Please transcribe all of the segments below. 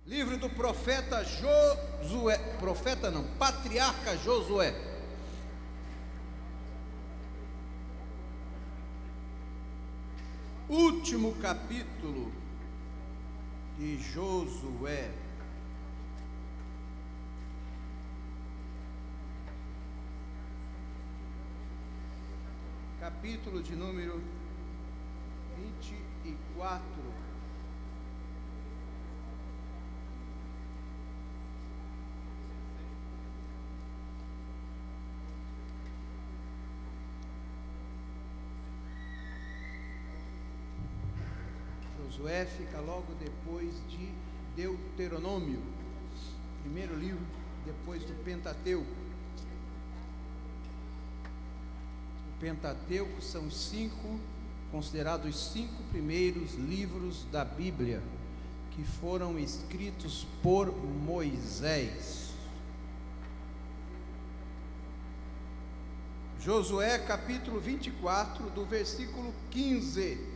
Livro do profeta Josué, profeta não, patriarca Josué. Último capítulo de Josué. Capítulo de número 24. Josué fica logo depois de Deuteronômio, primeiro livro depois do Pentateuco. O Pentateuco são considerados os 5 primeiros livros da Bíblia, que foram escritos por Moisés. Josué capítulo 24, do versículo 15.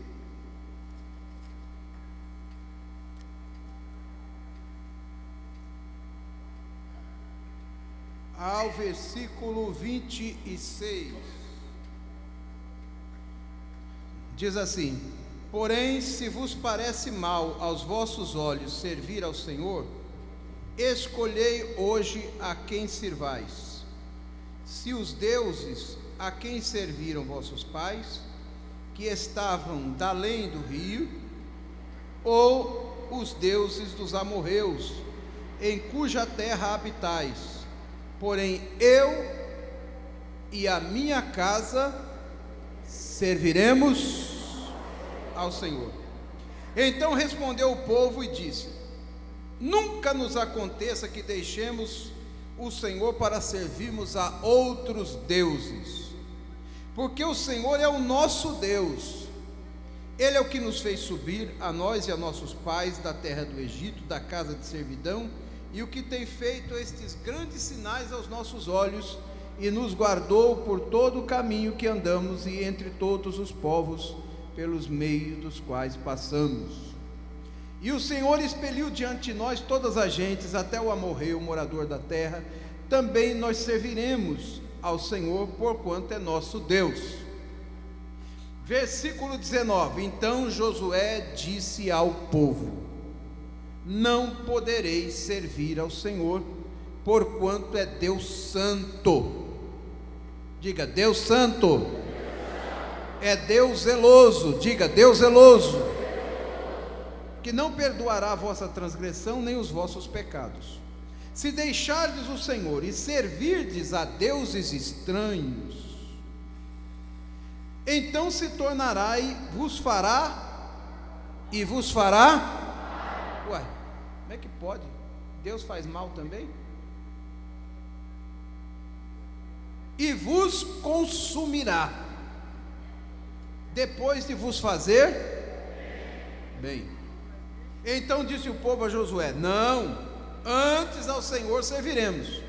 Ao versículo 26, diz assim: porém, se vos parece mal aos vossos olhos servir ao Senhor, escolhei hoje a quem sirvais, se os deuses a quem serviram vossos pais, que estavam da além do rio, ou os deuses dos amorreus, em cuja terra habitais. Porém, eu e a minha casa serviremos ao Senhor. Então respondeu o povo e disse: nunca nos aconteça que deixemos o Senhor para servirmos a outros deuses, porque o Senhor é o nosso Deus. Ele é o que nos fez subir, a nós e a nossos pais, da terra do Egito, da casa de servidão, e o que tem feito estes grandes sinais aos nossos olhos, e nos guardou por todo o caminho que andamos, e entre todos os povos pelos meios dos quais passamos. E o Senhor expeliu diante de nós todas as gentes, até o amorreu, morador da terra. Também nós serviremos ao Senhor, porquanto é nosso Deus. Versículo 19: então Josué disse ao povo: não podereis servir ao Senhor, porquanto é Deus santo. Diga: Deus santo. É Deus zeloso. Diga: Deus zeloso, que não perdoará a vossa transgressão nem os vossos pecados. Se deixardes o Senhor e servirdes a deuses estranhos, então se tornará e vos fará. Ué, como é que pode? Deus faz mal também? E vos consumirá, depois de vos fazer bem. Então disse o povo a Josué: não, antes ao Senhor serviremos.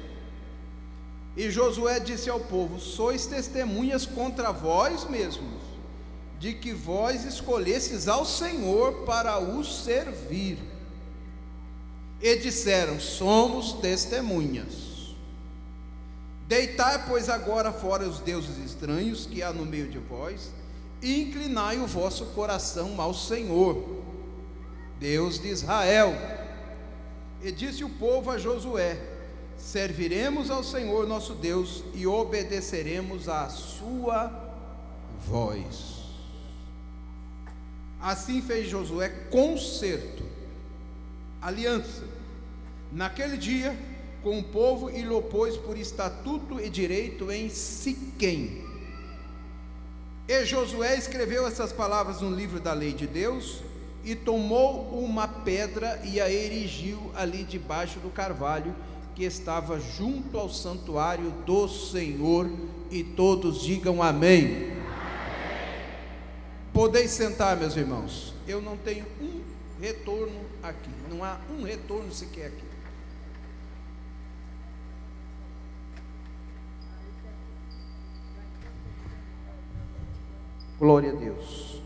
E Josué disse ao povo: sois testemunhas contra vós mesmos, de que vós escolhestes ao Senhor para o servir. E disseram: somos testemunhas. Deitai, pois, agora fora os deuses estranhos que há no meio de vós, e inclinai o vosso coração ao Senhor, Deus de Israel. E disse o povo a Josué: serviremos ao Senhor nosso Deus e obedeceremos à sua voz. Assim fez Josué concerto, aliança, naquele dia com o povo, e lhe pôs por estatuto e direito em Siquém. E Josué escreveu essas palavras no livro da lei de Deus, e tomou uma pedra e a erigiu ali debaixo do carvalho que estava junto ao santuário do Senhor. E todos digam amém. Podeis sentar, meus irmãos. Eu não tenho um retorno aqui, não há um retorno sequer aqui. Glória a Deus.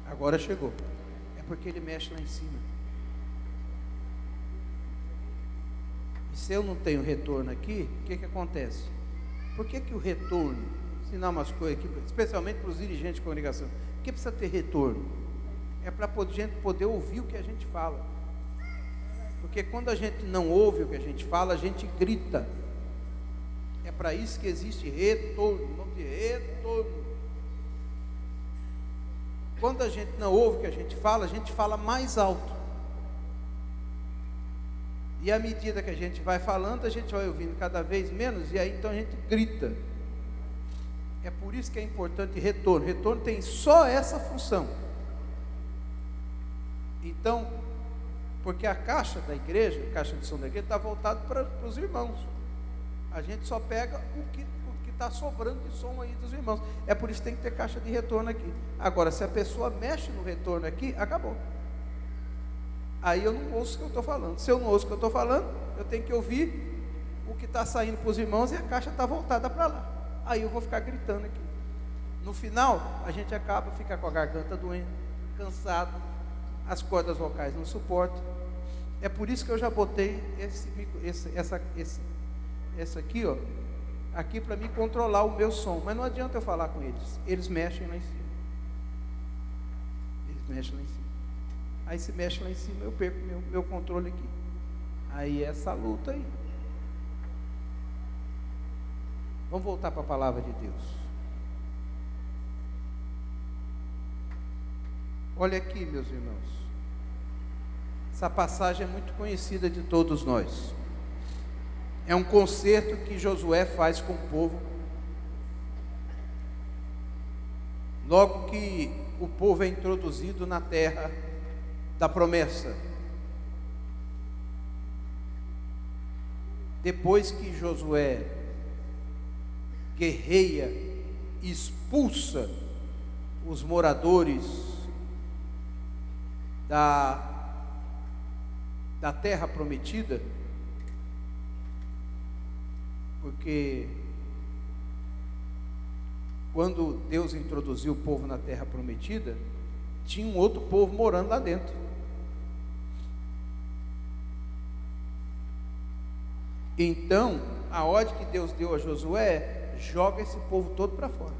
Agora chegou. É porque ele mexe lá em cima. E se eu não tenho retorno aqui, o que acontece? Por que o retorno, ensinar umas coisas aqui, especialmente para os dirigentes de congregação, por que precisa ter retorno? É para a gente poder ouvir o que a gente fala. Porque quando a gente não ouve o que a gente fala, a gente grita. É para isso que existe retorno. Vamos dizer, retorno. Quando a gente não ouve o que a gente fala mais alto. E à medida que a gente vai falando, a gente vai ouvindo cada vez menos, e aí então a gente grita. É por isso que é importante retorno. Retorno tem só essa função. Então, porque a caixa da igreja, a caixa de som da igreja, está voltada para os irmãos. A gente só pega o que está sobrando de som aí dos irmãos. É por isso que tem que ter caixa de retorno aqui. Agora, se a pessoa mexe no retorno aqui, acabou. Aí eu não ouço o que eu estou falando. Se eu não ouço o que eu estou falando, eu tenho que ouvir o que está saindo para os irmãos e a caixa está voltada para lá. Aí eu vou ficar gritando aqui. No final, a gente fica com a garganta doendo, cansado, as cordas vocais não suportam. É por isso que eu já botei essa aqui, ó, aqui para me controlar o meu som. Mas não adianta eu falar com eles. Eles mexem lá em cima. Eles mexem lá em cima. Aí se mexe lá em cima, eu perco meu controle aqui. Aí é essa luta aí. Vamos voltar para a palavra de Deus. Olha aqui, meus irmãos. Essa passagem é muito conhecida de todos nós. É um concerto que Josué faz com o povo. Logo que o povo é introduzido na terra da promessa. Depois que Josué guerreia, expulsa os moradores da terra prometida, porque quando Deus introduziu o povo na terra prometida, tinha um outro povo morando lá dentro. Então, a ordem que Deus deu a Josué é: joga esse povo todo para fora,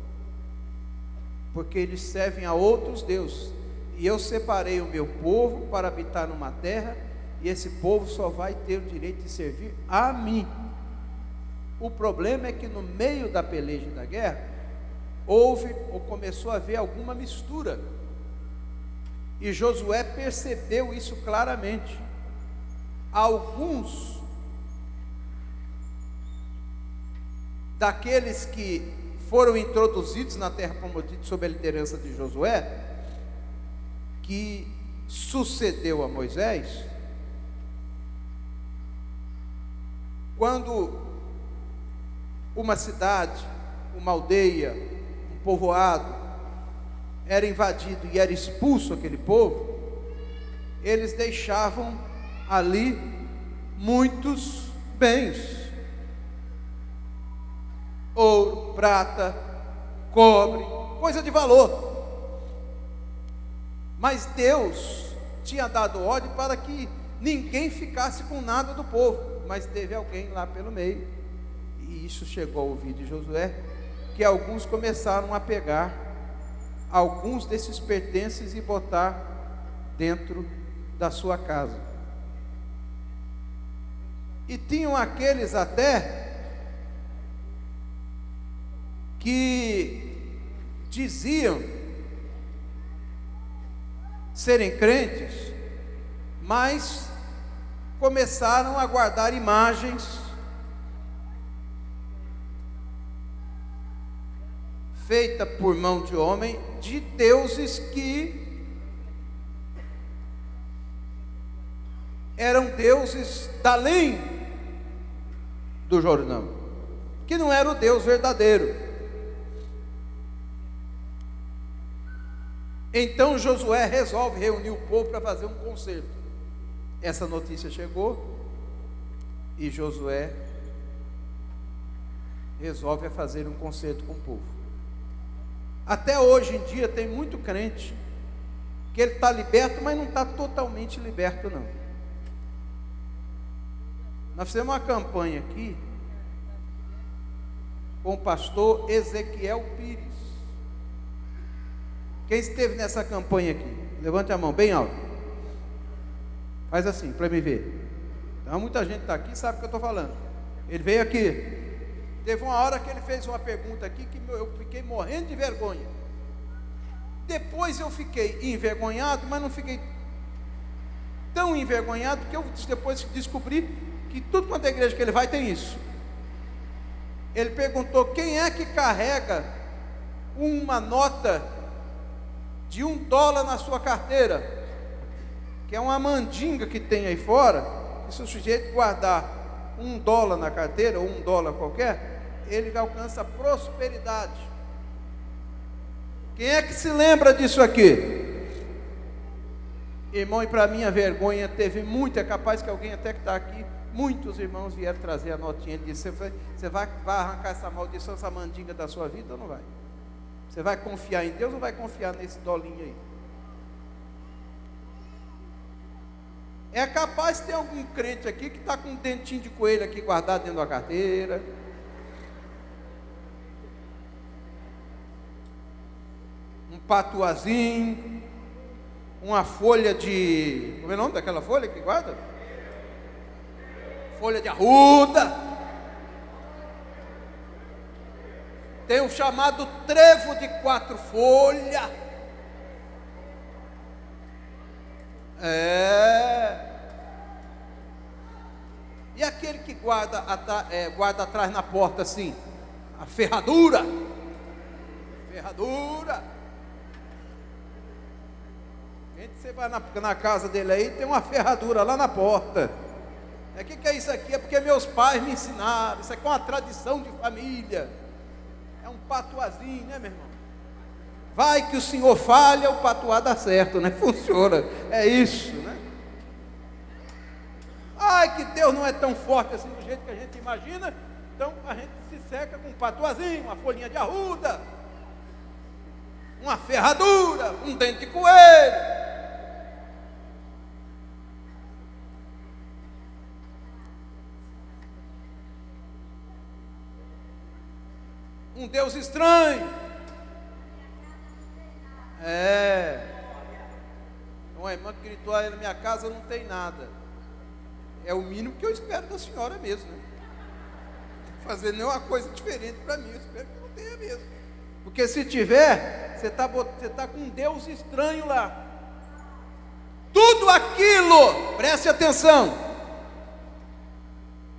porque eles servem a outros deuses, e eu separei o meu povo para habitar numa terra, e esse povo só vai ter o direito de servir a mim. O problema é que no meio da peleja e da guerra, começou a haver alguma mistura, e Josué percebeu isso claramente. Alguns daqueles que foram introduzidos na terra prometida sob a liderança de Josué, que sucedeu a Moisés, quando uma cidade, uma aldeia, um povoado era invadido e era expulso aquele povo, eles deixavam ali muitos bens: ouro, prata, cobre, coisa de valor. Mas Deus tinha dado ordem para que ninguém ficasse com nada do povo. Mas teve alguém lá pelo meio, e isso chegou ao ouvido de Josué, que alguns começaram a pegar alguns desses pertences e botar dentro da sua casa. E tinham aqueles até que diziam serem crentes, mas começaram a guardar imagens feitas por mão de homem, de deuses que eram deuses da além do Jordão, que não era o Deus verdadeiro. Então Josué resolve reunir o povo para fazer um concerto. Essa notícia chegou e Josué resolve fazer um concerto com o povo. Até hoje em dia tem muito crente que ele está liberto, mas não está totalmente liberto não. Nós fizemos uma campanha aqui com o pastor Ezequiel Pires. Quem esteve nessa campanha aqui? Levante a mão bem alto. Faz assim, para me ver. Então, muita gente está aqui e sabe o que eu estou falando. Ele veio aqui. Teve uma hora que ele fez uma pergunta aqui que eu fiquei morrendo de vergonha. Depois eu fiquei envergonhado, mas não fiquei tão envergonhado que eu depois descobri que tudo quanto é igreja que ele vai tem isso. Ele perguntou: quem é que carrega uma nota de $1 na sua carteira? Que é uma mandinga que tem aí fora, que se o sujeito guardar $1 na carteira, ou $1 qualquer, ele alcança prosperidade. Quem é que se lembra disso aqui? Irmão, e para minha vergonha teve muito, é capaz que alguém até que está aqui, muitos irmãos vieram trazer a notinha. Ele disse: você vai arrancar essa maldição, essa mandinga da sua vida ou não vai? Você vai confiar em Deus ou vai confiar nesse dolinho aí? É capaz de ter algum crente aqui que está com um dentinho de coelho aqui guardado dentro da carteira. Um patuazinho, uma folha de... como é o nome daquela folha que guarda? Folha de arruda. Tem o chamado trevo de 4 folhas. E aquele que guarda atrás na porta assim, a ferradura. Você vai na casa dele aí, tem uma ferradura lá na porta. O que é isso aqui? É porque meus pais me ensinaram. Isso aqui é uma tradição de família. É um patuazinho, né, meu irmão? Vai que o senhor falha, o patuá dá certo, né? Funciona. É isso, né? Ai, que Deus não é tão forte assim do jeito que a gente imagina. Então a gente se seca com um patuazinho, uma folhinha de arruda, uma ferradura, um dente de coelho. Um Deus estranho. Uma irmã que gritou: na minha casa não tem nada. É o mínimo que eu espero da senhora mesmo, né? Fazer nenhuma coisa diferente para mim. Eu espero que não tenha mesmo. Porque se tiver, você tá com um Deus estranho lá. Tudo aquilo, preste atenção,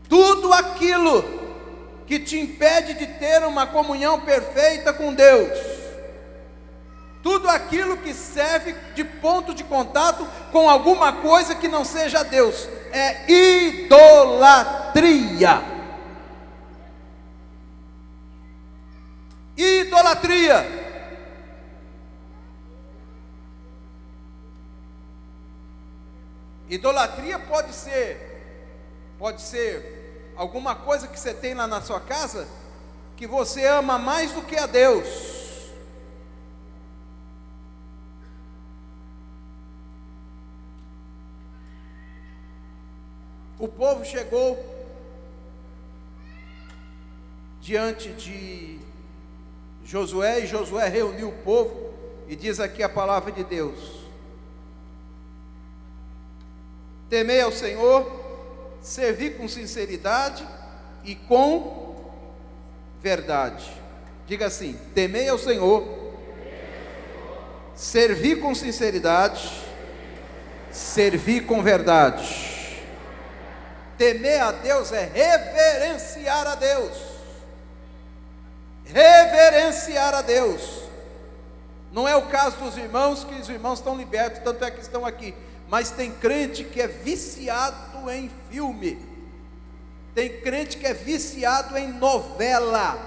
tudo aquilo que te impede de ter uma comunhão perfeita com Deus, tudo aquilo que serve de ponto de contato com alguma coisa que não seja Deus, é idolatria. Idolatria. Idolatria pode ser alguma coisa que você tem lá na sua casa, que você ama mais do que a Deus. O povo chegou diante de Josué, e Josué reuniu o povo, e diz aqui a palavra de Deus: temei ao Senhor, servi com sinceridade e com verdade. Diga assim: temei ao Senhor, servi com sinceridade, servi com verdade. Temer a Deus é reverenciar a Deus. Reverenciar a Deus. Não é o caso dos irmãos, que os irmãos estão libertos, tanto é que estão aqui. Mas tem crente que é viciado em filme. Tem crente que é viciado em novela.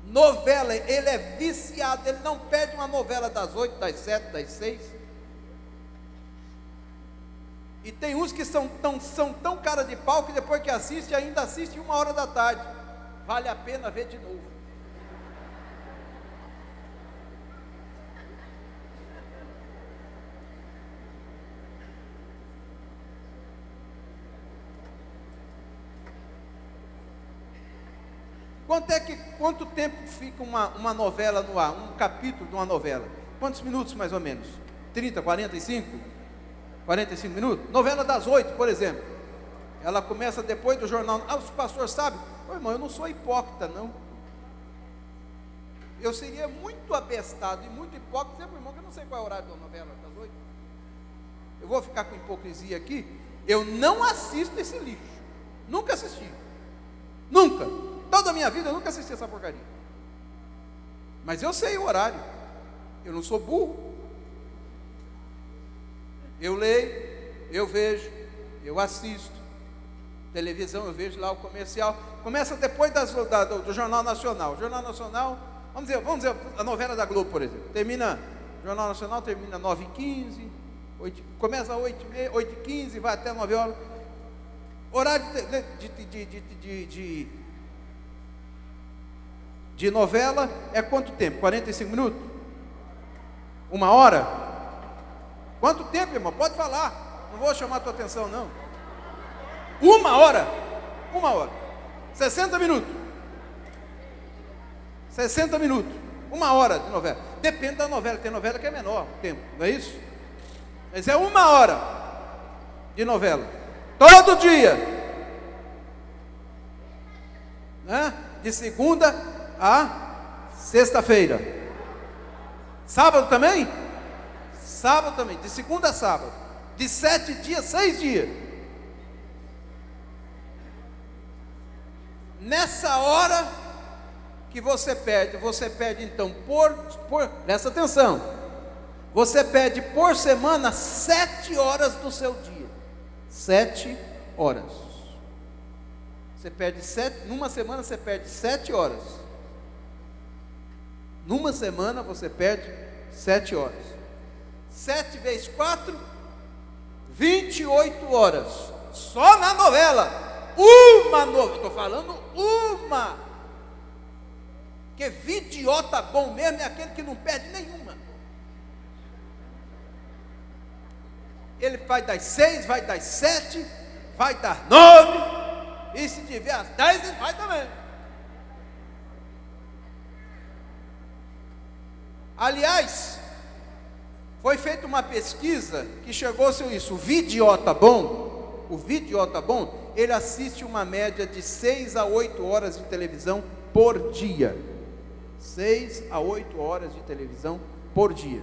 Novela, ele é viciado, ele não perde uma novela das 8, das 7, das 6. E tem uns que são tão cara de pau que depois que assiste, ainda assiste 1h da tarde. Vale a pena ver de novo. Quanto tempo fica uma novela no ar, um capítulo de uma novela? Quantos minutos mais ou menos? 30, 45? 45 minutos? Novela das 8, por exemplo. Ela começa depois do jornal. Os pastores sabem? Ô irmão, eu não sou hipócrita, não. Eu seria muito abestado e muito hipócrita, dizer, irmão, que eu não sei qual é o horário da novela das 8. Eu vou ficar com hipocrisia aqui. Eu não assisto esse lixo. Nunca assisti. Nunca. Toda a minha vida eu nunca assisti essa porcaria. Mas eu sei o horário. Eu não sou burro. Eu leio, eu vejo, eu assisto. Televisão, eu vejo lá o comercial. Começa depois do Jornal Nacional. O Jornal Nacional, vamos dizer, a novela da Globo, por exemplo. Termina, o Jornal Nacional termina 9h15, começa às 8h30, 8h15, vai até 9 horas. Horário de novela é quanto tempo? 45 minutos? 1 hora? Quanto tempo, irmão? Pode falar. Não vou chamar a tua atenção, não. 1 hora? 1 hora. 60 minutos. 60 minutos. 1 hora de novela. Depende da novela. Tem novela que é menor o tempo, não é isso? Mas é 1 hora de novela. Todo dia. Né? De segunda a sexta-feira. Sábado também? Sábado também. De segunda a sábado. De 7 dias, 6 dias. Nessa hora que você perde então presta atenção, você perde por semana 7 horas do seu dia. 7 horas. Você perde 7, numa semana você perde 7 horas. Numa semana você perde 7 horas. 7 vezes 4, 28 horas. Só na novela. Uma novela, estou falando uma. Porque idiota bom mesmo é aquele que não perde nenhuma. Ele vai das 6, vai das 7, vai das 9, e se tiver às 10, ele vai também. Aliás, foi feita uma pesquisa que chegou-se a isso. O vidiota bom, ele assiste uma média de 6 a 8 horas de televisão por dia. 6 a 8 horas de televisão por dia.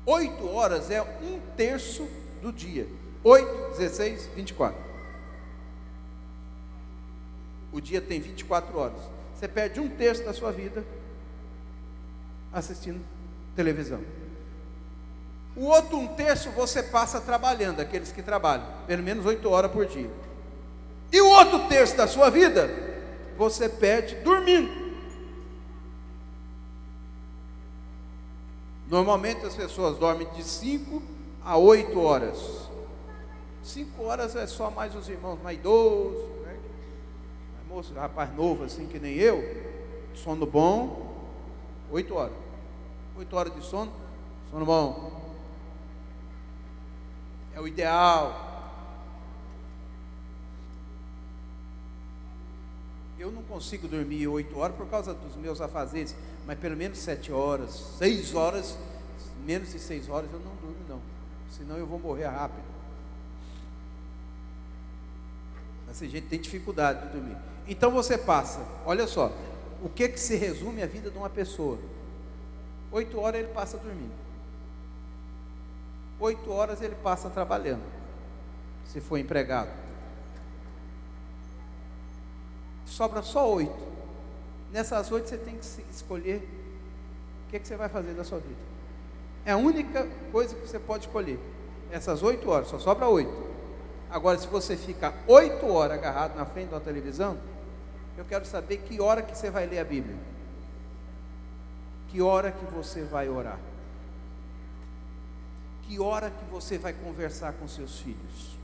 8 horas é 1/3 do dia. 8, 16, 24. O dia tem 24 horas. Você perde 1/3 da sua vida assistindo televisão. O outro 1/3 você passa trabalhando, aqueles que trabalham, pelo menos 8 horas por dia. E o outro 1/3 da sua vida, você perde dormindo. Normalmente as pessoas dormem de 5 a 8 horas. 5 horas é só mais os irmãos mais idosos, né? Moço, rapaz novo assim que nem eu, sono bom, 8 horas. 8 horas de sono bom. É o ideal. Eu não consigo dormir 8 horas por causa dos meus afazeres, mas pelo menos 7 horas, 6 horas, menos de 6 horas eu não durmo não, senão eu vou morrer rápido. Essa gente tem dificuldade de dormir. Então você passa, olha só, o que se resume a vida de uma pessoa? 8 horas ele passa dormindo. 8 horas ele passa trabalhando, se for empregado. Sobra só 8. Nessas 8 você tem que escolher o que você vai fazer da sua vida. É a única coisa que você pode escolher. Essas 8 horas, só sobra 8. Agora, se você fica 8 horas agarrado na frente da televisão, eu quero saber que hora que você vai ler a Bíblia. Que hora que você vai orar. Que hora que você vai conversar com seus filhos.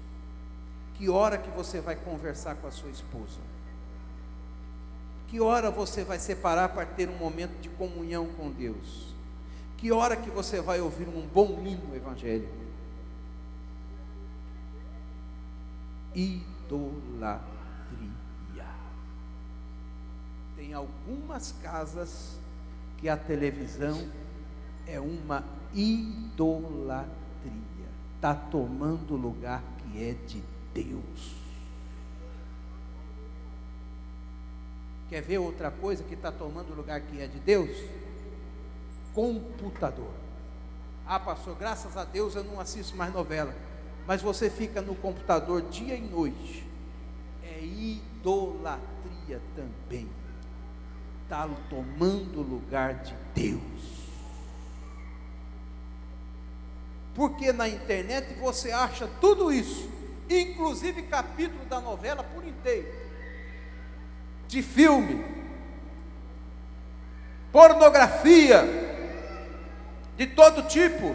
Que hora que você vai conversar com a sua esposa. Que hora você vai separar para ter um momento de comunhão com Deus. Que hora que você vai ouvir um bom hino evangélico. Idolatria. tem algumas casas que a televisão é uma idolatria, está tomando o lugar que é de Deus. Quer ver outra coisa que está tomando o lugar que é de Deus? Computador. Ah, pastor, graças a Deus eu não assisto mais novela, mas você fica no computador dia e noite, é idolatria também, está tomando o lugar de Deus. Porque na internet você acha tudo isso, inclusive capítulo da novela por inteiro, de filme, pornografia, de todo tipo,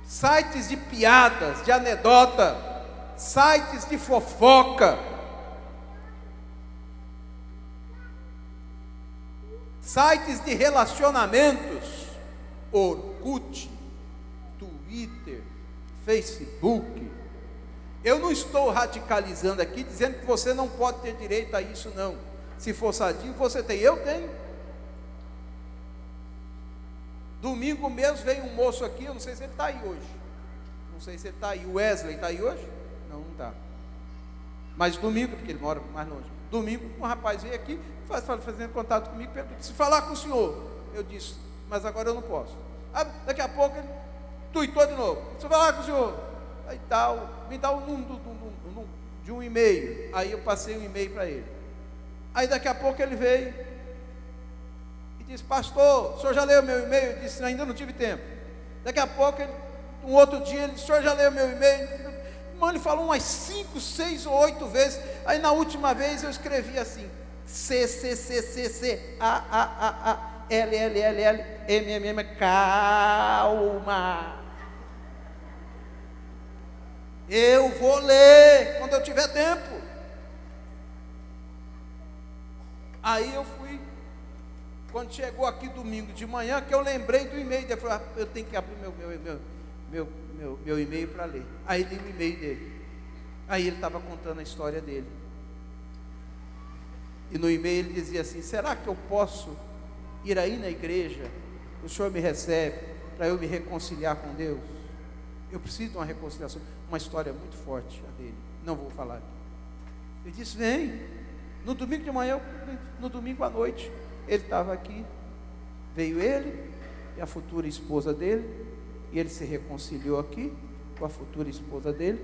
sites de piadas, de anedota, sites de fofoca, sites de relacionamentos, Orkut, Twitter, Facebook. Eu não estou radicalizando aqui, dizendo que você não pode ter direito a isso, não. Se for sadio, você tem, eu tenho. Domingo mesmo veio um moço aqui, eu não sei se ele está aí hoje. Não sei se ele está aí. O Wesley está aí hoje? Não, não está. Mas domingo, porque ele mora mais longe. Domingo, um rapaz veio aqui, fazendo contato comigo, perguntou, se falar com o senhor. Eu disse, mas agora eu não posso. Ah, daqui a pouco ele tuitou de novo. Se falar com o senhor, aí tal, me dá o número de um e-mail. Aí eu passei um e-mail para ele. Aí daqui a pouco ele veio e disse, pastor, o senhor já leu meu e-mail? Eu disse, ainda não tive tempo. Daqui a pouco, um outro dia, ele disse, o senhor já leu meu e-mail? Irmão, ele falou umas 5, 6 ou 8 vezes. Aí na última vez eu escrevi assim, CCCCCAAALLLM, calma. Eu vou ler quando eu tiver tempo. Aí eu fui, quando chegou aqui domingo de manhã, que eu lembrei do e-mail dele, eu falei, eu tenho que abrir meu e-mail para ler. Aí li o e-mail dele. Aí ele estava contando a história dele. E no e-mail ele dizia assim, será que eu posso ir aí na igreja, o senhor me recebe, para eu me reconciliar com Deus? Eu preciso de uma reconciliação. Uma história muito forte a dele, não vou falar aqui. Ele disse, vem. No domingo de manhã, no domingo à noite, ele estava aqui, veio ele e a futura esposa dele, e ele se reconciliou aqui com a futura esposa dele,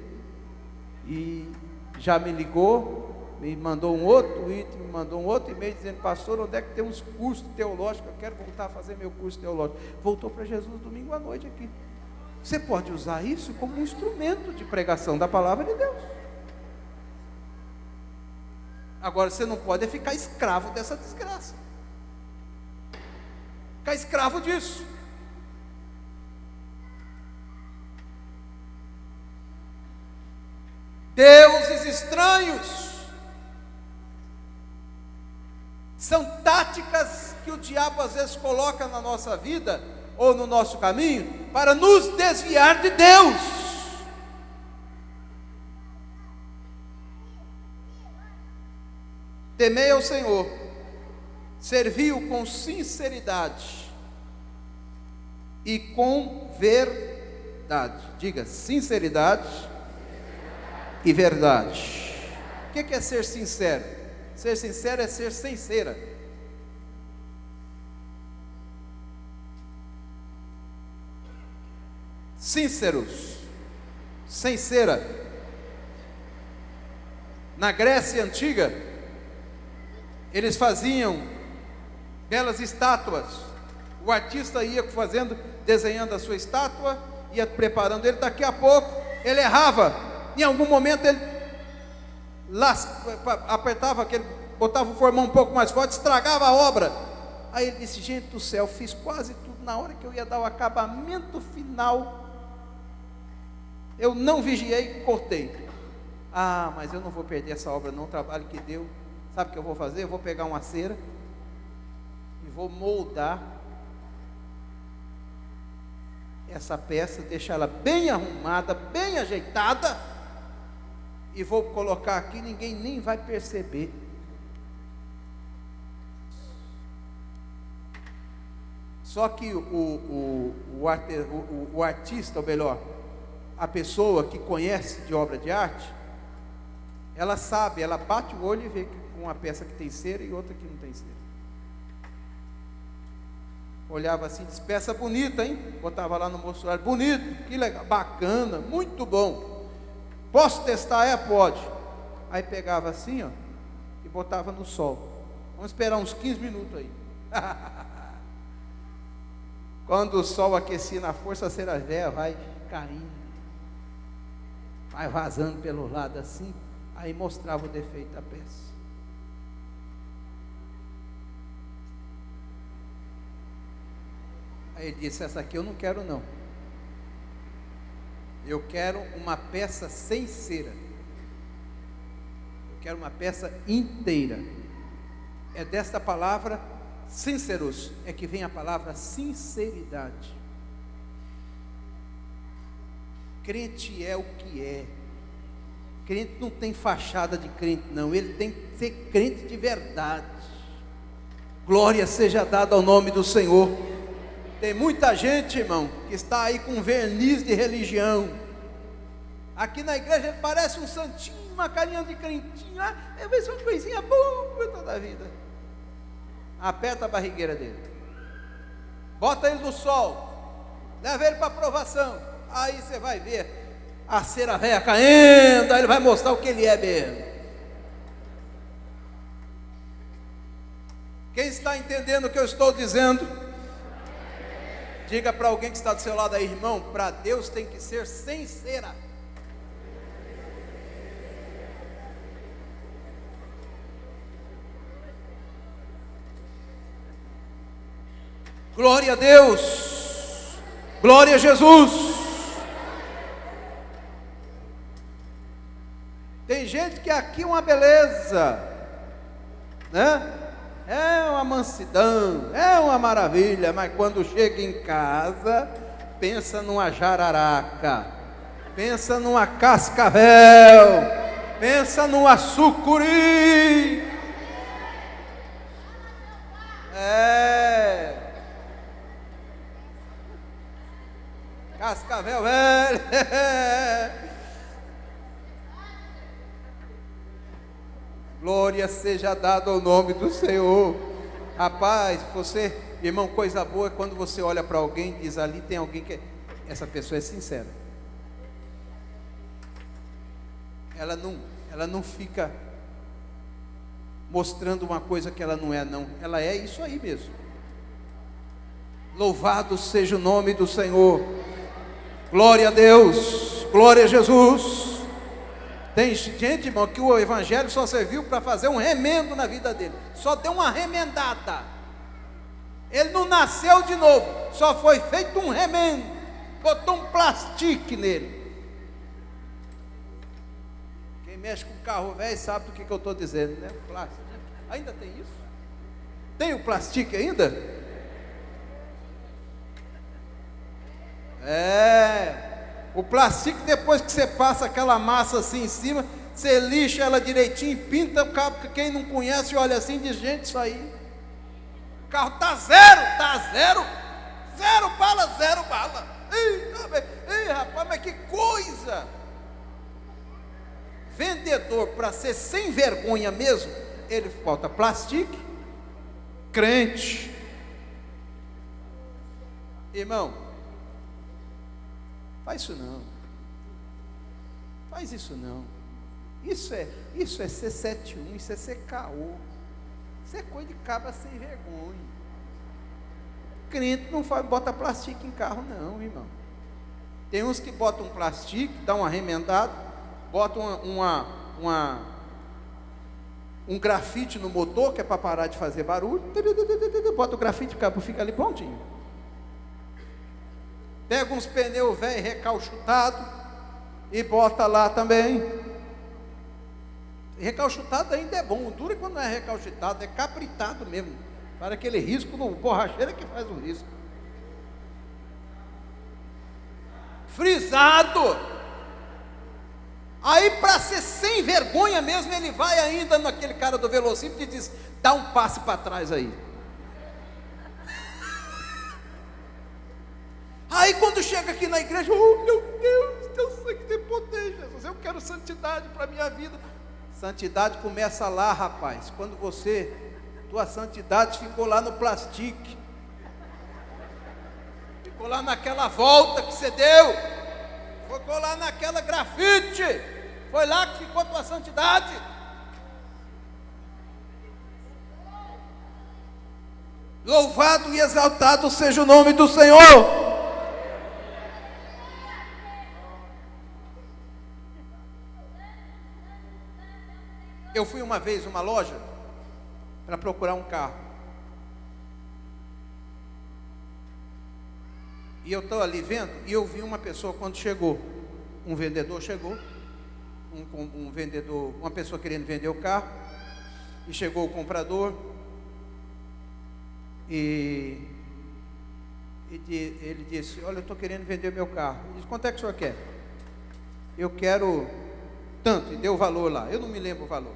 e já me ligou, me mandou um outro tweet, me mandou um outro e-mail dizendo, pastor, onde é que tem uns cursos teológicos, eu quero voltar a fazer meu curso teológico. Voltou para Jesus domingo à noite aqui. Você pode usar isso como um instrumento de pregação da palavra de Deus. Agora você não pode ficar escravo dessa desgraça, ficar escravo disso. Deuses estranhos são táticas que o diabo às vezes coloca na nossa vida ou no nosso caminho para nos desviar de Deus. Temei ao Senhor, servi-o com sinceridade e com verdade. Diga, sinceridade e verdade. O que é ser sincero? Ser sincero é ser sincera. Sinceros, sincera. Na Grécia Antiga, eles faziam belas estátuas. O artista ia fazendo, desenhando a sua estátua, ia preparando ele. Daqui a pouco ele errava. Em algum momento ele apertava aquele, botava o formão um pouco mais forte, estragava a obra. Aí ele disse, gente do céu, fiz quase tudo. Na hora que eu ia dar o acabamento final, eu não vigiei, cortei. Ah, mas eu não vou perder essa obra não, o trabalho que deu. Sabe o que eu vou fazer? Eu vou pegar uma cera e vou moldar essa peça, deixar ela bem arrumada, bem ajeitada, e vou colocar aqui, ninguém nem vai perceber. Só que o artista, ou melhor, a pessoa que conhece de obra de arte, ela sabe, ela bate o olho e vê que uma peça que tem cera e outra que não tem cera. Olhava assim, disse, peça bonita, hein? Botava lá no mostruário, bonito, que legal, bacana, muito bom. Posso testar? É, pode. Aí pegava assim, ó, e botava no sol. Vamos esperar uns 15 minutos aí. Quando o sol aquecia na força, a cera velha vai caindo, vai vazando pelo lado assim, aí mostrava o defeito da peça. Aí ele disse, essa aqui eu não quero não. Eu quero uma peça sem cera. Eu quero uma peça inteira. É desta palavra, sinceros, é que vem a palavra sinceridade. Crente é o que é. Crente não tem fachada de crente não, ele tem que ser crente de verdade. Glória seja dada ao nome do Senhor. Tem muita gente, irmão, que está aí com verniz de religião. Aqui na igreja ele parece um santinho, uma carinha de crentinho, vai ser uma coisinha boa toda a vida. Aperta a barrigueira dele, bota ele no sol, leva ele para aprovação, aí você vai ver a cera velha caindo, aí ele vai mostrar o que ele é mesmo. Quem está entendendo o que eu estou dizendo? Diga para alguém que está do seu lado aí, irmão, para Deus tem que ser sem cera. Glória a Deus, glória a Jesus. Tem gente que aqui é uma beleza, né? É uma mansidão, é uma maravilha, mas quando chega em casa, pensa numa jararaca, pensa numa cascavel, pensa numa sucuri. Cascavel velho. Glória seja dada ao nome do Senhor. Rapaz, você, irmão, coisa boa é quando você olha para alguém e diz, ali tem alguém que essa pessoa é sincera. Ela não fica mostrando uma coisa que ela não é, não. Ela é isso aí mesmo. Louvado seja o nome do Senhor. Glória a Deus, glória a Jesus. Tem gente, irmão, que o evangelho só serviu para fazer um remendo na vida dele, só deu uma remendada. Ele não nasceu de novo, só foi feito um remendo, botou um plastique nele. Quem mexe com carro velho sabe do que eu estou dizendo, né? Plástico. Ainda tem isso? Tem o plastique ainda? O plastique, depois que você passa aquela massa assim em cima, você lixa ela direitinho, pinta o carro, porque quem não conhece olha assim e diz, gente, isso aí, o carro tá zero bala. Ei, rapaz, mas que coisa! Vendedor, para ser sem vergonha mesmo, ele bota plastique. Crente, irmão, faz isso não, faz isso não. Isso é C71, isso é CKO, isso é coisa de cabra sem vergonha. Crente não bota plastique em carro não, irmão. Tem uns que botam um plastique, dá uma remendada, botam um grafite no motor, que é para parar de fazer barulho, bota o grafite, o cabo fica ali prontinho. Pega uns pneus velhos recalchutados e bota lá também. Recalchutado ainda é bom, o duro é quando não é recalchutado, é capritado mesmo, para aquele risco no borracheiro que faz o risco. Frisado. Aí, para ser sem vergonha mesmo, ele vai ainda naquele cara do velocímetro e diz, dá um passe para trás aí. Aí quando chega aqui na igreja, oh meu Deus, teu sangue tem poder, Jesus, eu quero santidade para a minha vida. Santidade começa lá, rapaz, quando tua santidade ficou lá no plastique, ficou lá naquela volta que você deu, ficou lá naquela grafite, foi lá que ficou tua santidade. Louvado e exaltado seja o nome do Senhor. Eu fui uma vez numa loja para procurar um carro. E eu estou ali vendo, e eu vi uma pessoa quando chegou. Um vendedor chegou, um vendedor, uma pessoa querendo vender o carro, e chegou o comprador, e ele disse: olha, eu estou querendo vender meu carro. Ele disse: quanto é que o senhor quer? Eu quero tanto, e deu o valor lá, eu não me lembro o valor.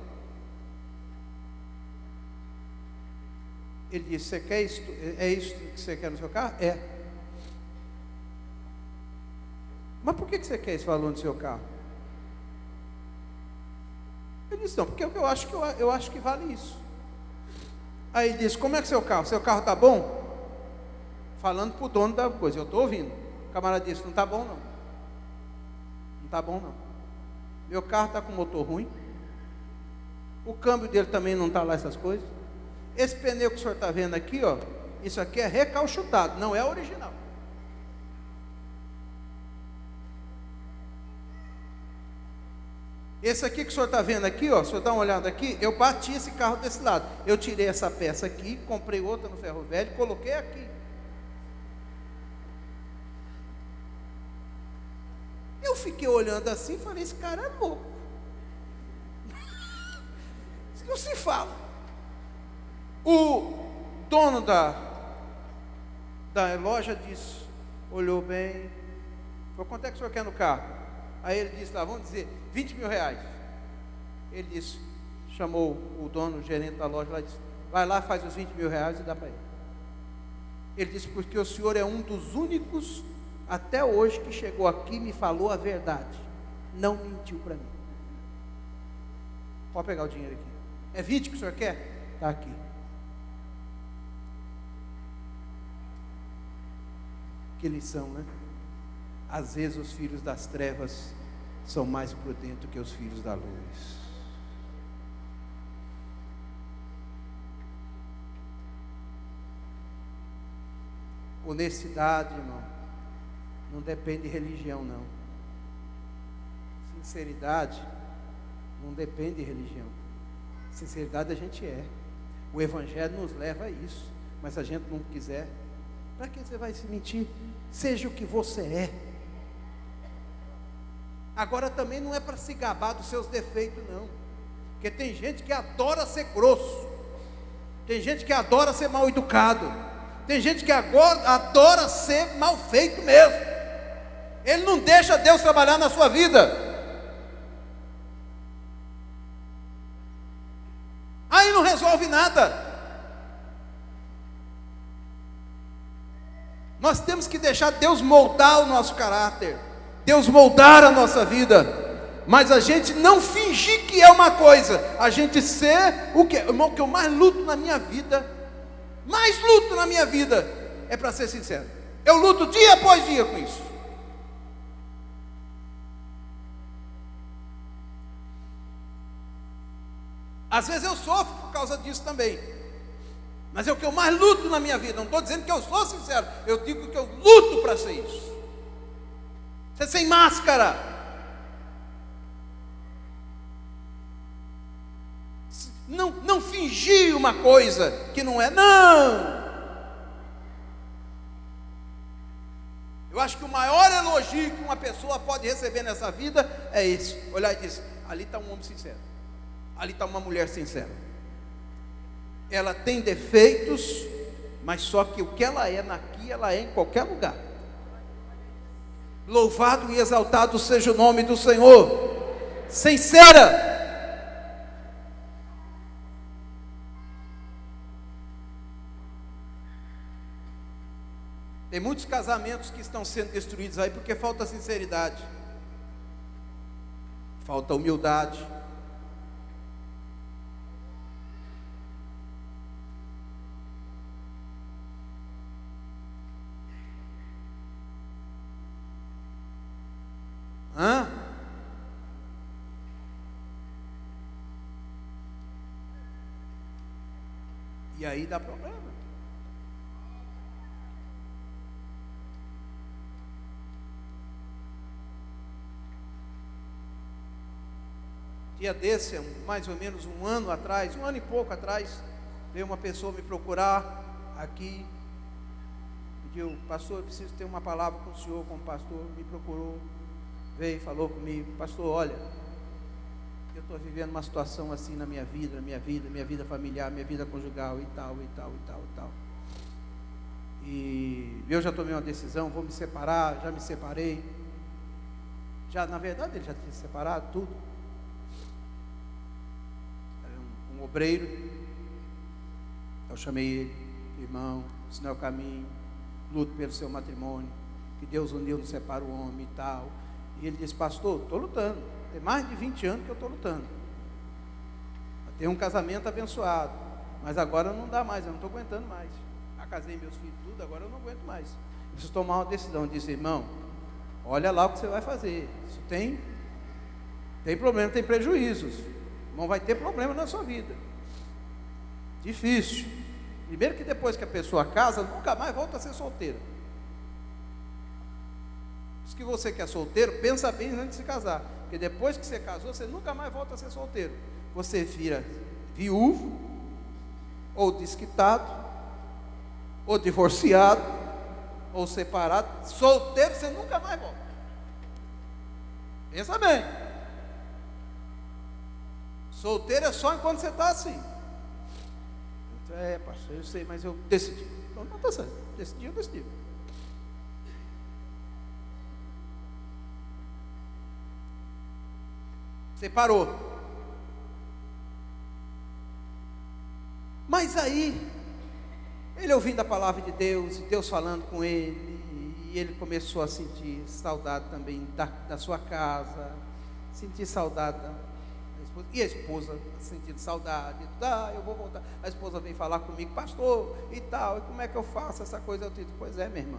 Ele disse: você quer isso? É isso que você quer no seu carro? É. Mas por que você quer esse valor no seu carro? Ele disse: não, porque eu acho que vale isso. Aí ele disse: como é que seu carro? Seu carro está bom? Falando para o dono da coisa, eu estou ouvindo. O camarada disse: não está bom não. Não está bom não. Meu carro está com motor ruim. O câmbio dele também não está lá essas coisas. Esse pneu que o senhor está vendo aqui, ó, isso aqui é recalchutado, não é original. Esse aqui que o senhor está vendo aqui, ó, se o senhor dá uma olhada aqui, eu bati esse carro desse lado. Eu tirei essa peça aqui, comprei outra no ferro velho, coloquei aqui. Eu fiquei olhando assim e falei: esse cara é louco. Isso não se fala. O dono da loja disse, olhou bem, falou: quanto é que o senhor quer no carro? Aí ele disse lá, vamos dizer, 20 mil reais. Ele disse, chamou o dono, o gerente da loja lá, e disse: vai lá, faz os 20 mil reais e dá para ele. Ele disse: porque o senhor é um dos únicos até hoje que chegou aqui e me falou a verdade, não mentiu para mim. Pode pegar o dinheiro aqui. É 20 que o senhor quer? Está aqui. Que lição, né? Às vezes os filhos das trevas são mais prudentes que os filhos da luz. Honestidade, irmão, não depende de religião, não. Sinceridade não depende de religião. Sinceridade a gente é. O Evangelho nos leva a isso. Mas se a gente não quiser, para que você vai se mentir? Seja o que você é. Agora também não é para se gabar dos seus defeitos, não. Porque tem gente que adora ser grosso. Tem gente que adora ser mal educado. Tem gente que agora adora ser mal feito mesmo. Ele não deixa Deus trabalhar na sua vida. Aí não resolve nada. Nós temos que deixar Deus moldar o nosso caráter, Deus moldar a nossa vida, mas a gente não fingir que é uma coisa, a gente ser o que, irmão, que eu mais luto na minha vida, é para ser sincero, eu luto dia após dia com isso. Às vezes eu sofro por causa disso também, mas é o que eu mais luto na minha vida. Não estou dizendo que eu sou sincero, eu digo que eu luto para ser isso. Ser sem máscara, não fingir uma coisa que não é, não. Eu acho que o maior elogio que uma pessoa pode receber nessa vida é esse: olhar e dizer, ali está um homem sincero, ali está uma mulher sincera. Ela tem defeitos, mas só que o que ela é aqui, ela é em qualquer lugar. Louvado e exaltado seja o nome do Senhor. Sincera. Tem muitos casamentos que estão sendo destruídos aí porque falta sinceridade, falta humildade. E aí dá problema. Dia desse, mais ou menos um ano atrás, um ano e pouco atrás, veio uma pessoa me procurar aqui, pediu: pastor, eu preciso ter uma palavra com o senhor como pastor. Me procurou, veio, falou comigo: pastor, olha, eu estou vivendo uma situação assim na minha vida familiar, minha vida conjugal e tal. E eu já tomei uma decisão, vou me separar, já me separei. Já, na verdade, ele já tinha se separado, tudo. Era um obreiro. Eu chamei ele: irmão, isso não é o caminho, luto pelo seu matrimônio, que Deus uniu, não separa o homem e tal. E ele disse: pastor, estou lutando, tem mais de 20 anos que eu estou lutando, tenho um casamento abençoado, mas agora não dá mais, eu não estou aguentando mais, já casei meus filhos tudo, agora eu não aguento mais, eu preciso tomar uma decisão. Eu disse: irmão, olha lá o que você vai fazer, isso tem problema, tem prejuízos, não vai ter problema na sua vida, difícil. Primeiro que depois que a pessoa casa, nunca mais volta a ser solteira. Se que você que é solteiro, pensa bem antes de se casar, porque depois que você casou, você nunca mais volta a ser solteiro. Você vira viúvo, ou desquitado, ou divorciado, ou separado. Solteiro você nunca mais volta. Pensa bem. Solteiro é só enquanto você está assim. Pastor, eu sei, mas eu decidi. Então não está certo, decidi, eu decidi. Separou. Mas aí, ele ouvindo a palavra de Deus, Deus falando com ele, e ele começou a sentir saudade também da sua casa, sentir saudade da esposa, e a esposa sentindo saudade, eu vou voltar. A esposa veio falar comigo: pastor, e tal, e como é que eu faço essa coisa? Eu disse: pois é, minha irmã,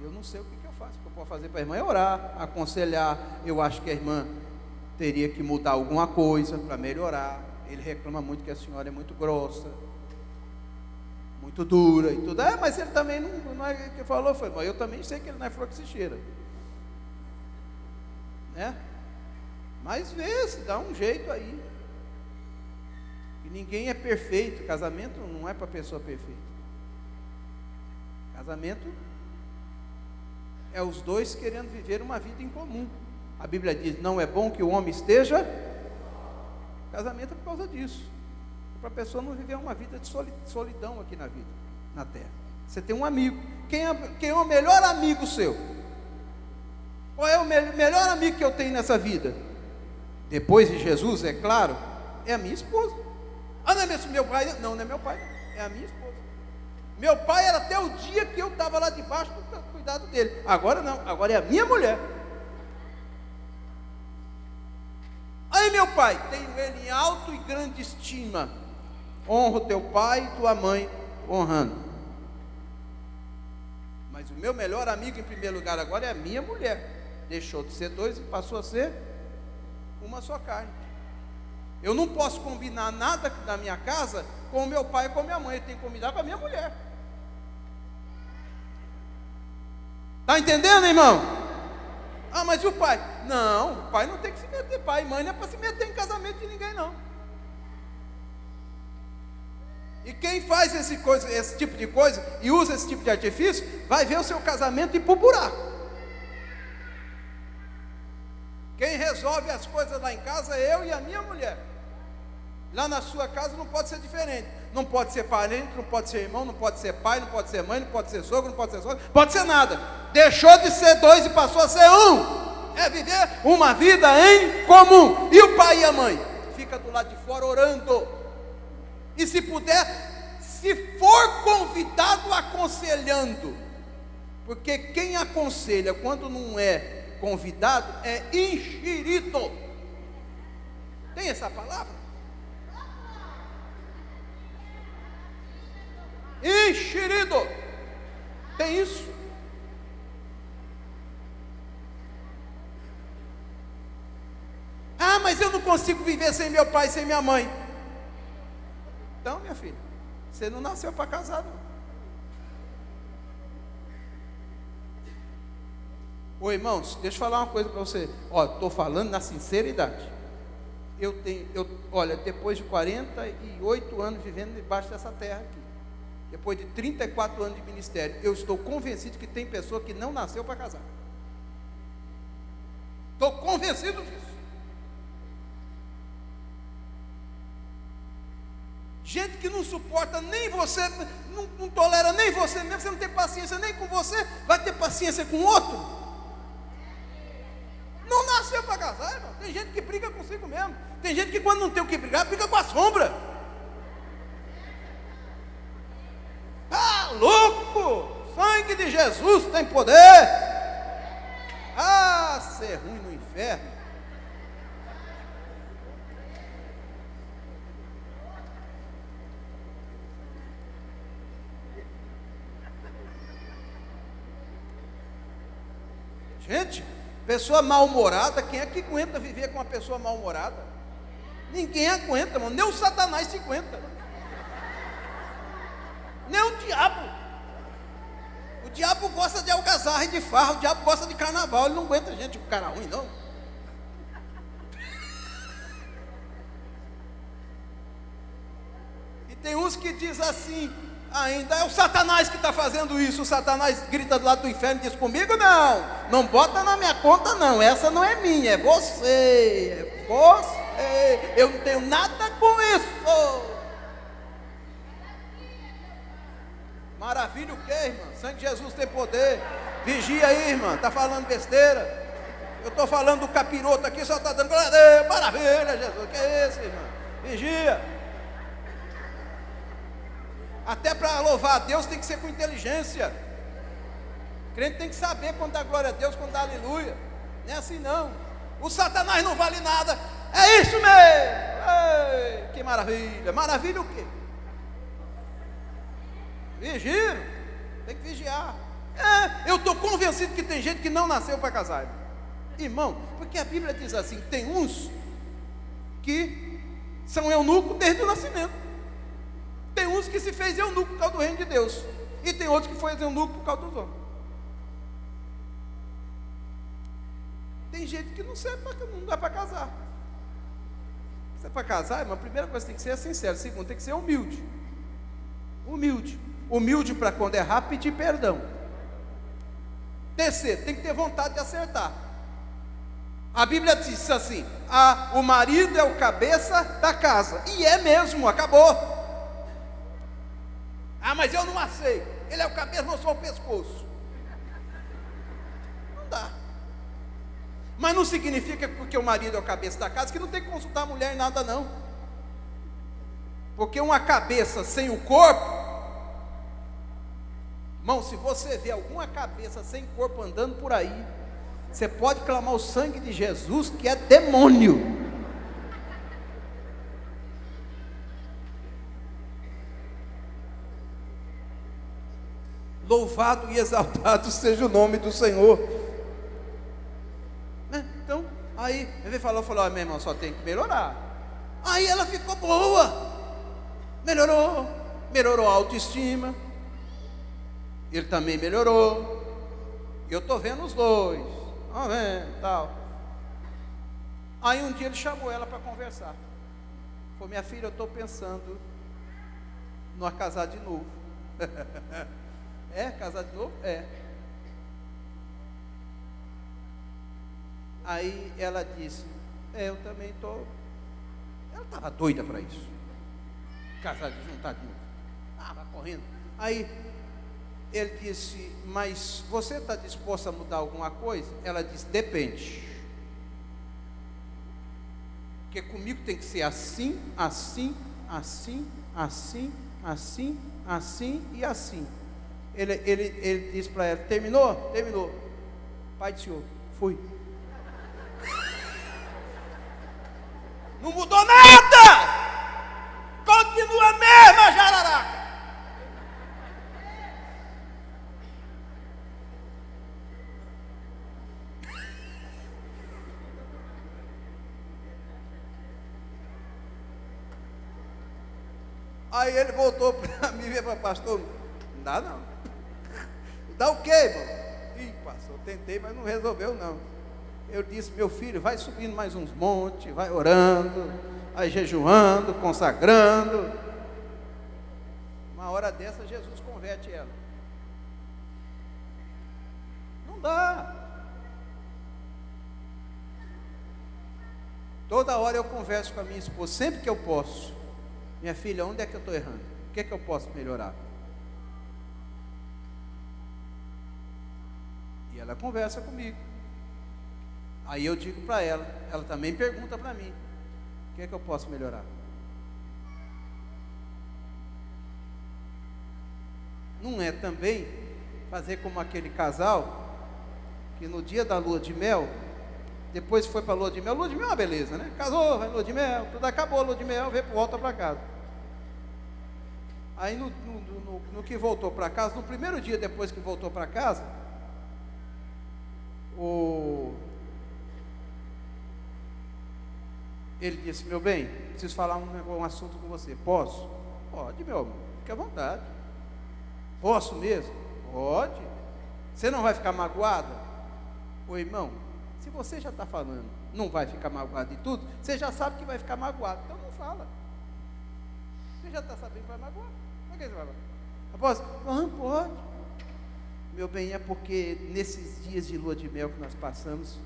eu não sei o que eu faço. O que eu posso fazer para a irmã é orar, aconselhar. Eu acho que a irmã teria que mudar alguma coisa para melhorar. Ele reclama muito que a senhora é muito grossa, muito dura e tudo. Mas ele também não é o que falou, foi: mas eu também sei que ele não é flor que se cheira, né? Mas vê se dá um jeito aí. E ninguém é perfeito. Casamento não é para pessoa perfeita. Casamento é os dois querendo viver uma vida em comum. A Bíblia diz: não é bom que o homem esteja. Casamento é por causa disso, para a pessoa não viver uma vida de solidão aqui na vida, na terra. Você tem um amigo. Quem é o melhor amigo seu? Qual é o melhor amigo que eu tenho nessa vida? Depois de Jesus, é claro, é a minha esposa. Não é meu pai? Não é meu pai, é a minha esposa. Meu pai era até o dia que eu estava lá debaixo do cuidado dele. Agora não, agora é a minha mulher. Aí meu pai, tenho ele em alto e grande estima. Honro teu pai e tua mãe, honrando. Mas o meu melhor amigo em primeiro lugar agora é a minha mulher. Deixou de ser dois e passou a ser uma só carne. Eu não posso combinar nada da minha casa com o meu pai e com a minha mãe. Eu tenho que combinar com a minha mulher. Está entendendo, irmão? Mas e o pai? Não, o pai não tem que se meter. Pai e mãe não é para se meter em casamento de ninguém, não. E quem faz esse tipo de coisa e usa esse tipo de artifício, vai ver o seu casamento ir para o buraco. Quem resolve as coisas lá em casa é eu e a minha mulher. Lá na sua casa não pode ser diferente. Não pode ser parente, não pode ser irmão, não pode ser pai, não pode ser mãe, não pode ser sogro, não pode ser sogra, não pode ser nada. Deixou de ser dois e passou a ser um. É viver uma vida em comum. E o pai e a mãe? Fica do lado de fora orando. E se puder, se for convidado, aconselhando. Porque quem aconselha quando não é convidado é enxerido. Tem essa palavra? Enxerido. Tem isso? Ah, mas eu não consigo viver sem meu pai, sem minha mãe. Então, minha filha, você não nasceu para casar, não. Ô irmãos, deixa eu falar uma coisa para você. Ó, estou falando na sinceridade. Olha, depois de 48 anos vivendo debaixo dessa terra aqui, depois de 34 anos de ministério, eu estou convencido que tem pessoa que não nasceu para casar. Estou convencido disso. Gente que não suporta nem você, não tolera nem você mesmo, você não tem paciência nem com você, vai ter paciência com outro? Não nasceu para casar, irmão. Tem gente que briga consigo mesmo. Tem gente que quando não tem o que brigar, briga com a sombra. Ah, louco! Sangue de Jesus tem poder. Ah, ser ruim no inferno. Gente, pessoa mal-humorada, quem é que aguenta viver com uma pessoa mal-humorada? Ninguém aguenta, mano. Nem o Satanás se aguenta. Nem o diabo. O diabo gosta de algazarra e de farra. O diabo gosta de carnaval. Ele não aguenta gente com cara ruim, não. E tem uns que diz assim ainda, é o Satanás que está fazendo isso. O Satanás grita do lado do inferno e diz: comigo não bota na minha conta não, essa não é minha, é você, eu não tenho nada com isso. Maravilha o que, irmã? Sangue de Jesus tem poder. Vigia aí, irmã, está falando besteira. Eu estou falando do capiroto aqui, só está dando glória a Deus, maravilha, Jesus, que é isso, irmã? Vigia. Até para louvar a Deus tem que ser com inteligência. O crente tem que saber quando dá glória a Deus, quando dá aleluia. Não é assim não. O Satanás não vale nada. É isso mesmo. Ei, que maravilha. Maravilha o quê? Vigia. Tem que vigiar. Eu estou convencido que tem gente que não nasceu para casar. Irmão, porque a Bíblia diz assim, tem uns que são eunucos desde o nascimento. Tem uns que se fez eunuco por causa do reino de Deus. E tem outros que foi eunuco por causa dos homens. Tem gente que não dá para casar. Se é para casar, irmão, a primeira coisa que tem que ser sincero. Segundo, tem que ser humilde. Humilde para quando errar, pedir perdão. Terceiro, tem que ter vontade de acertar. A Bíblia diz assim: o marido é o cabeça da casa. E é mesmo, acabou. Ah, mas eu não aceito. Ele é o cabeça, não sou o pescoço. Não dá. Mas não significa que porque o marido é o cabeça da casa que não tem que consultar a mulher em nada, não. Porque uma cabeça sem o corpo, irmão, se você vê alguma cabeça sem corpo andando por aí, você pode clamar o sangue de Jesus, que é demônio. Louvado e exaltado seja o nome do Senhor. Então, aí ele falou, minha irmã, só tem que melhorar. Aí ela ficou boa. Melhorou a autoestima. Ele também melhorou. Eu estou vendo os dois. Tal. Aí um dia ele chamou ela para conversar. Falou: minha filha, eu estou pensando numa casar de novo. É? Casar de novo? É. Aí ela disse: eu também estou. Ela estava doida para isso. Casar de juntar de novo. Estava correndo. Aí ele disse: mas você está disposta a mudar alguma coisa? Ela disse: depende. Porque comigo tem que ser assim, assim, assim, assim, assim, assim e assim. Ele disse para ela: terminou? Terminou. Pai do senhor, fui. Não mudou nada! Continua a mesma jararaca. Aí ele voltou para mim e falou: pastor, não dá não. Dá o quê, irmão? Ih, pastor, tentei, mas não resolveu não. Eu disse: meu filho, vai subindo mais uns montes, vai orando, vai jejuando, consagrando. Uma hora dessa Jesus converte ela. Não dá. Toda hora eu converso com a minha esposa, sempre que eu posso. Minha filha, onde é que eu estou errando? O que é que eu posso melhorar? E ela conversa comigo. Aí eu digo para ela, ela também pergunta para mim: o que é que eu posso melhorar? Não é também fazer como aquele casal que no dia da lua de mel, depois foi para a lua de mel é uma beleza, né? Casou, vai lua de mel, tudo acabou a lua de mel, volta para casa. Aí no que voltou para casa, no primeiro dia depois que voltou para casa, ele disse: meu bem, preciso falar um assunto com você. Posso? Pode, meu amor, fique à vontade. Posso mesmo? Pode. Você não vai ficar magoada? Ô irmão, se você já está falando, não vai ficar magoado e tudo, você já sabe que vai ficar magoado, então não fala. Você já está sabendo que vai magoar. Por que você vai magoar? Apóstolo, não pode. Meu bem, é porque nesses dias de lua de mel que nós passamos,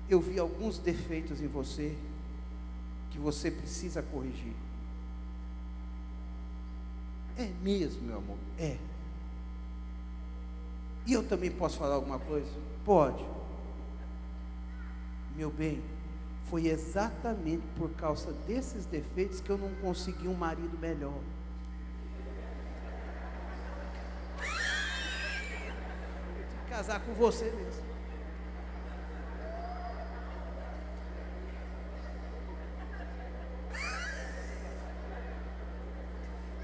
eu vi alguns defeitos em você que você precisa corrigir. É mesmo, meu amor? É. E eu também posso falar alguma coisa? Pode. Meu bem, foi exatamente por causa desses defeitos que eu não consegui um marido melhor. Eu tive que casar com você mesmo.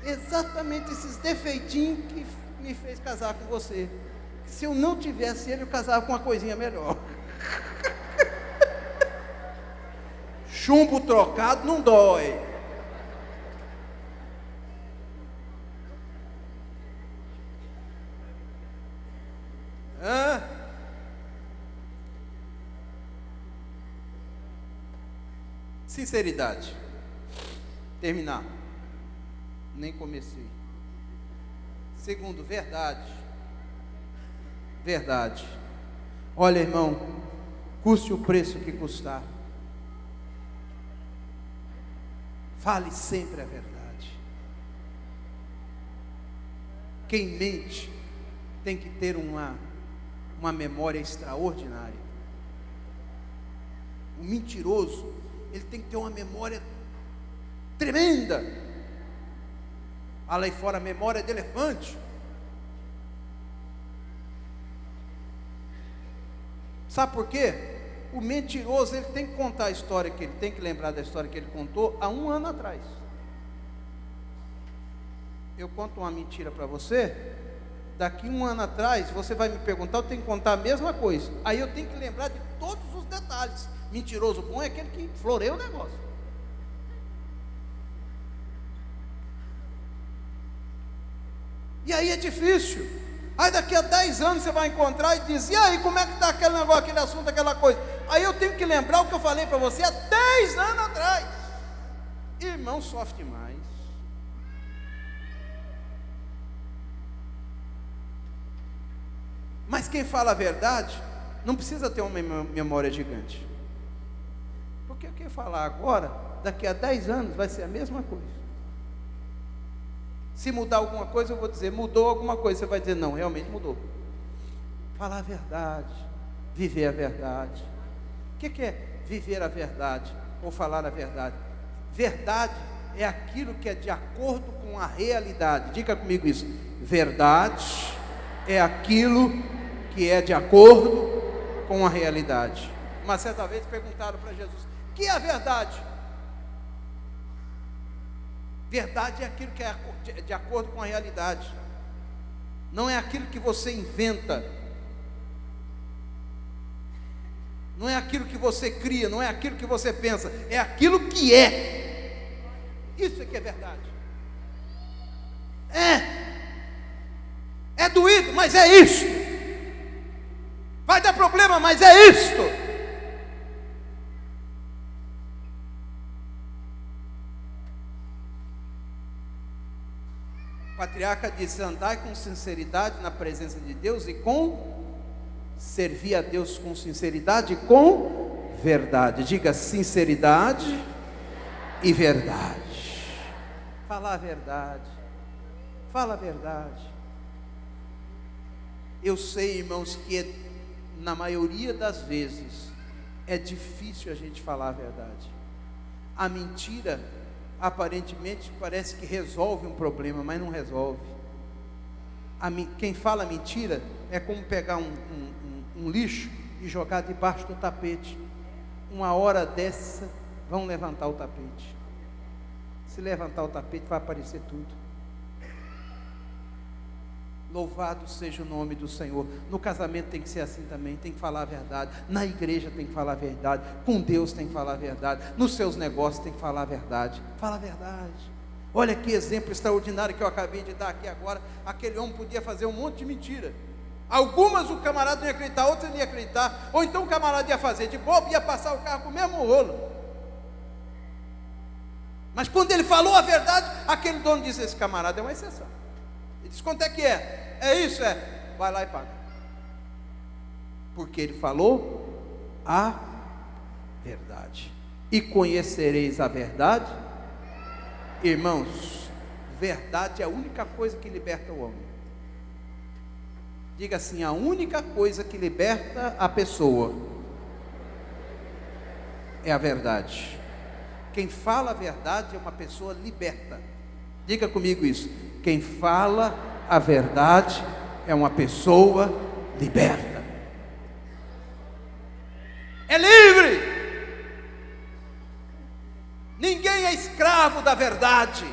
Exatamente esses defeitinhos que me fez casar com você. Se eu não tivesse ele, eu casava com uma coisinha melhor. Chumbo trocado não dói. Hã? Sinceridade. Terminar. Nem comecei. Segundo, verdade. Verdade. Olha, irmão, custe o preço que custar. Fale sempre a verdade. Quem mente tem que ter uma memória extraordinária. O mentiroso, ele tem que ter uma memória tremenda. Lá fora, a memória de elefante. Sabe por quê? O mentiroso, ele tem que contar a história que ele tem que lembrar da história que ele contou há 1 ano atrás. Eu conto uma mentira para você, daqui 1 ano atrás, você vai me perguntar, eu tenho que contar a mesma coisa. Aí eu tenho que lembrar de todos os detalhes. Mentiroso bom é aquele que floreia o negócio. E aí é difícil. Aí daqui a 10 anos você vai encontrar e diz: e aí, como é que está aquele negócio, aquele assunto, aquela coisa? Aí eu tenho que lembrar o que eu falei para você há 10 anos atrás. Irmão, sofre demais. Mas quem fala a verdade não precisa ter uma memória gigante. Porque quem falar agora, daqui a 10 anos vai ser a mesma coisa. Se mudar alguma coisa, eu vou dizer: mudou alguma coisa. Você vai dizer: não, realmente mudou. Falar a verdade, viver a verdade. O que é viver a verdade ou falar a verdade? Verdade é aquilo que é de acordo com a realidade. Diga comigo isso. Verdade é aquilo que é de acordo com a realidade. Uma certa vez perguntaram para Jesus: o que é a verdade? Verdade é aquilo que é de acordo com a realidade. Não é aquilo que você inventa. Não é aquilo que você cria, não é aquilo que você pensa, é aquilo que é. Isso é que é verdade. É doído, mas é isto. Vai dar problema, mas é isto. O patriarca disse: andai com sinceridade na presença de Deus e servir a Deus com sinceridade e com verdade. Diga sinceridade e verdade. Falar a verdade. Fala a verdade. Eu sei, irmãos, que na maioria das vezes é difícil a gente falar a verdade. A mentira aparentemente parece que resolve um problema, mas não resolve. Quem fala mentira é como pegar um lixo e jogar debaixo do tapete. Uma hora dessa vão levantar o tapete. Se levantar o tapete, vai aparecer tudo. Louvado seja o nome do Senhor. No casamento tem que ser assim também, tem que falar a verdade. Na igreja tem que falar a verdade. Com Deus tem que falar a verdade. Nos seus negócios tem que falar a verdade. Fala a verdade. Olha que exemplo extraordinário que eu acabei de dar aqui agora. Aquele homem podia fazer um monte de mentira. Algumas o camarada não ia acreditar, outras ele ia acreditar. Ou então o camarada ia fazer de bobo, ia passar o carro com o mesmo rolo. Mas quando ele falou a verdade, aquele dono disse: esse camarada é uma exceção. Ele disse: quanto é que é? É isso, é. Vai lá e paga. Porque ele falou a verdade. E conhecereis a verdade. Irmãos, verdade é a única coisa que liberta o homem. Diga assim: a única coisa que liberta a pessoa é a verdade. Quem fala a verdade é uma pessoa liberta. Diga comigo isso. Quem fala a verdade é uma pessoa liberta. É livre. Ninguém é escravo da verdade.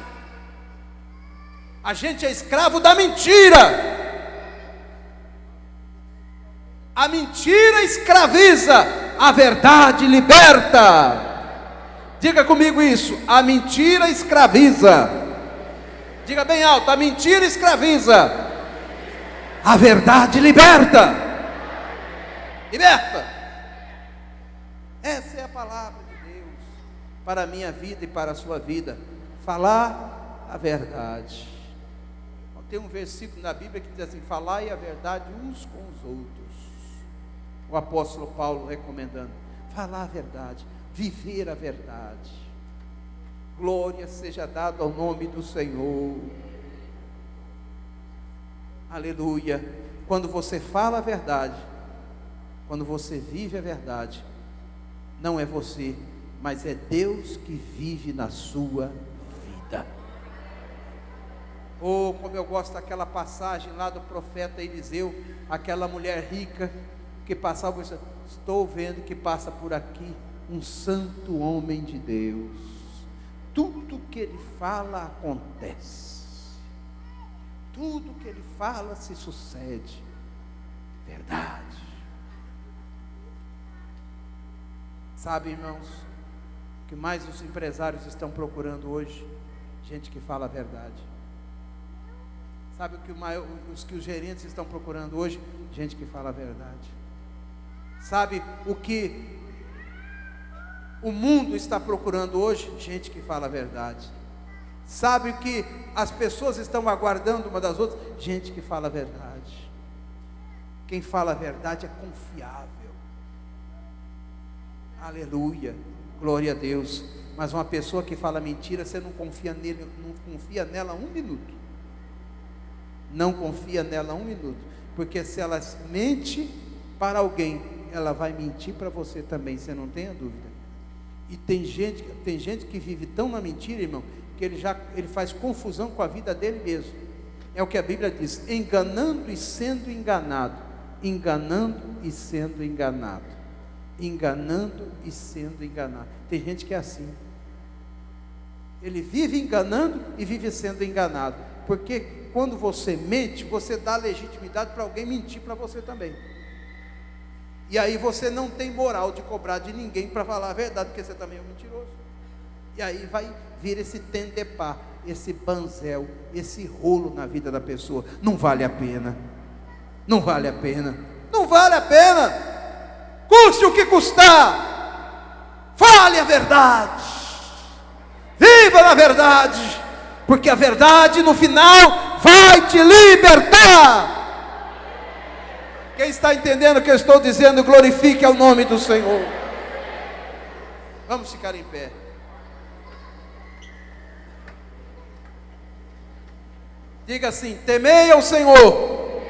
A gente é escravo da mentira. A mentira escraviza, a verdade liberta. Diga comigo isso: a mentira escraviza. Diga bem alto: a mentira escraviza, a verdade liberta. Liberta. Essa é a palavra de Deus para a minha vida e para a sua vida. Falar a verdade. Tem um versículo na Bíblia que diz assim: falai a verdade uns com os outros. O apóstolo Paulo recomendando: falar a verdade, viver a verdade. Glória seja dada ao nome do Senhor. Aleluia. Quando você fala a verdade, quando você vive a verdade, não é você, mas é Deus que vive na sua vida. Oh, como eu gosto daquela passagem lá do profeta Eliseu, aquela mulher rica que passava, estou vendo que passa por aqui um santo homem de Deus. Tudo que ele fala acontece. Tudo que ele fala se sucede. Verdade. Sabe, irmãos, o que mais os empresários estão procurando hoje? Gente que fala a verdade. Sabe os que os gerentes estão procurando hoje? Gente que fala a verdade. Sabe o que o mundo está procurando hoje? Gente que fala a verdade. Sabe o que as pessoas estão aguardando uma das outras? Gente que fala a verdade. Quem fala a verdade é confiável. Aleluia, glória a Deus. Mas uma pessoa que fala mentira, você não confia nele, não confia nela um minuto. Não confia nela um minuto, porque se ela mente para alguém, ela vai mentir para você também, você não tenha dúvida. E tem gente que vive tão na mentira, irmão, que ele faz confusão com a vida dele mesmo. É o que a Bíblia diz: enganando e sendo enganado, enganando e sendo enganado, enganando e sendo enganado. Tem gente que é assim, ele vive enganando e vive sendo enganado, porque quando você mente, você dá legitimidade para alguém mentir para você também. E aí você não tem moral de cobrar de ninguém para falar a verdade, porque você também é um mentiroso. E aí vai vir esse tendepá, esse banzel, esse rolo na vida da pessoa. Não vale a pena. Não vale a pena. Não vale a pena. Custe o que custar. Fale a verdade. Viva na verdade. Porque a verdade no final vai te libertar. Quem está entendendo o que eu estou dizendo, glorifique ao nome do Senhor. Vamos ficar em pé. Diga assim: temei ao Senhor,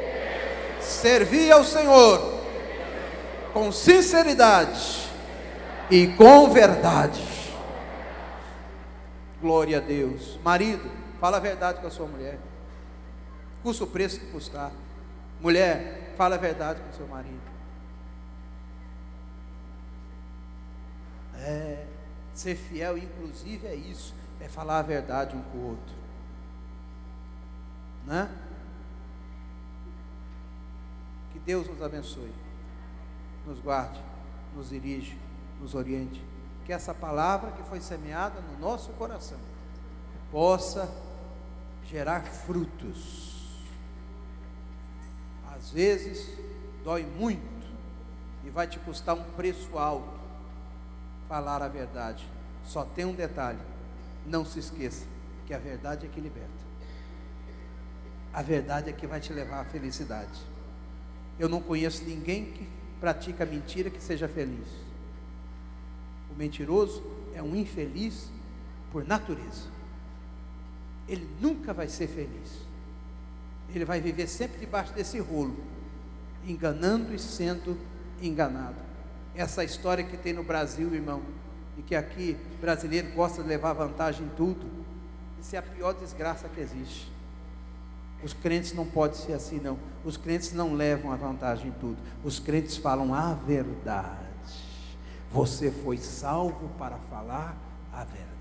servi ao Senhor com sinceridade e com verdade. Glória a Deus. Marido, fala a verdade com a sua mulher, custa o preço que custar. Mulher, fala a verdade com o seu marido. Ser fiel, inclusive, é isso, é falar a verdade um com o outro, né? Que Deus nos abençoe, nos guarde, nos dirige, nos oriente. Que essa palavra que foi semeada no nosso coração possa gerar frutos. Às vezes dói muito e vai te custar um preço alto falar a verdade. Só tem um detalhe: não se esqueça que a verdade é que liberta. A verdade é que vai te levar à felicidade. Eu não conheço ninguém que pratica mentira que seja feliz. O mentiroso é um infeliz por natureza. Ele nunca vai ser feliz. Ele vai viver sempre debaixo desse rolo, enganando e sendo enganado. Essa história que tem no Brasil, irmão, e que aqui brasileiro gosta de levar vantagem em tudo, isso é a pior desgraça que existe. Os crentes não podem ser assim, não. Os crentes não levam a vantagem em tudo. Os crentes falam a verdade. Você foi salvo para falar a verdade.